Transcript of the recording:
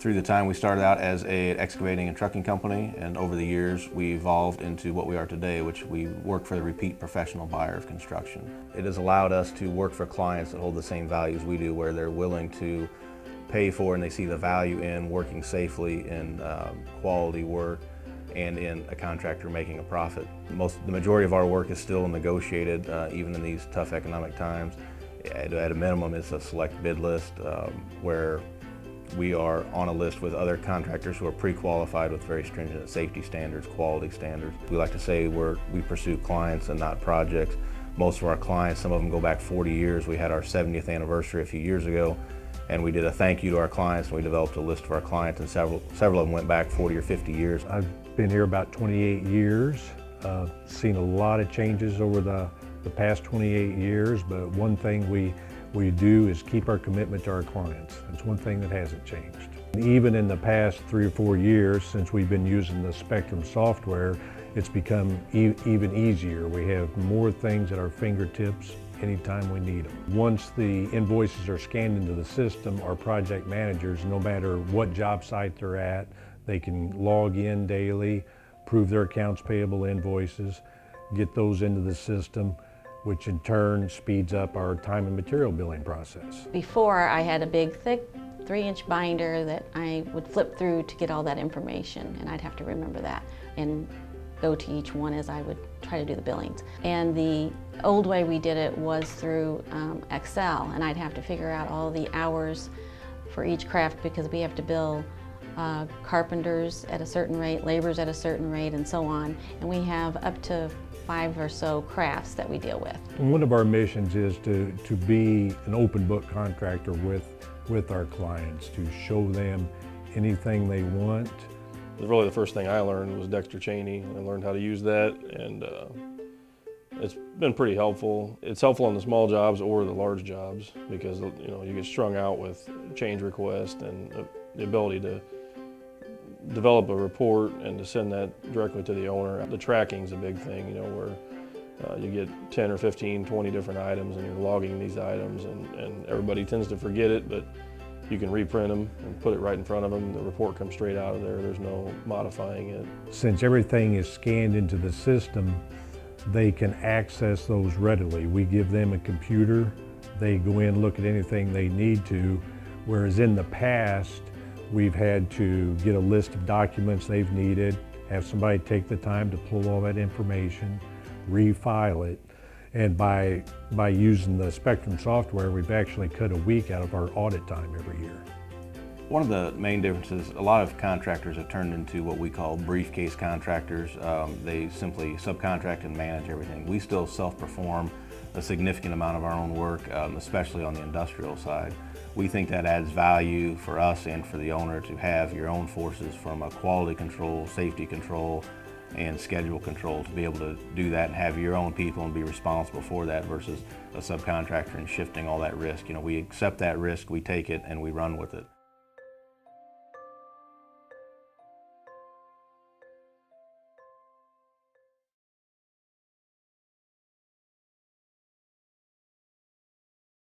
Through the time we started out as an excavating and trucking company, and over the years we evolved into what we are today, which we work for the repeat professional buyer of construction. It has allowed us to work for clients that hold the same values we do, where they're willing to pay for and they see the value in working safely in quality work and in a contractor making a profit. The majority of our work is still negotiated, even in these tough economic times. At a minimum, it's a select bid list where we are on a list with other contractors who are pre-qualified with very stringent safety standards, quality standards. We like to say we pursue clients and not projects. Most of our clients, some of them go back 40 years. We had our 70th anniversary a few years ago, and we did a thank you to our clients, and we developed a list of our clients, and several of them went back 40 or 50 years. I've been here about 28 years, seen a lot of changes over the past 28 years, but one thing we do is keep our commitment to our clients. That's one thing that hasn't changed. Even in the past 3 or 4 years since we've been using the Spectrum software, it's become even easier. We have more things at our fingertips anytime we need them. Once the invoices are scanned into the system, our project managers, no matter what job site they're at, they can log in daily, prove their accounts payable invoices, get those into the system, which in turn speeds up our time and material billing process. Before, I had a big, thick 3-inch binder that I would flip through to get all that information, and I'd have to remember that and go to each one as I would try to do the billings. And the old way we did it was through Excel, and I'd have to figure out all the hours for each craft because we have to bill carpenters at a certain rate, laborers at a certain rate, and so on. And we have up to 5 or so crafts that we deal with. One of our missions is to be an open book contractor with our clients, to show them anything they want. Really the first thing I learned was Dexter Chaney. I learned how to use that, and it's been pretty helpful. It's helpful on the small jobs or the large jobs because you get strung out with change requests, and the ability to develop a report and to send that directly to the owner. The tracking's a big thing, where you get 10 or 15, 20 different items and you're logging these items, and everybody tends to forget it, but you can reprint them and put it right in front of them. The report comes straight out of there. There's no modifying it. Since everything is scanned into the system, they can access those readily. We give them a computer. They go in, look at anything they need to, whereas in the past, we've had to get a list of documents they've needed, have somebody take the time to pull all that information, refile it, and by using the Spectrum software, we've actually cut a week out of our audit time every year. One of the main differences, a lot of contractors have turned into what we call briefcase contractors. They simply subcontract and manage everything. We still self-perform a significant amount of our own work, especially on the industrial side. We think that adds value for us and for the owner to have your own forces from a quality control, safety control, and schedule control, to be able to do that and have your own people and be responsible for that versus a subcontractor and shifting all that risk. We accept that risk, we take it, and we run with it.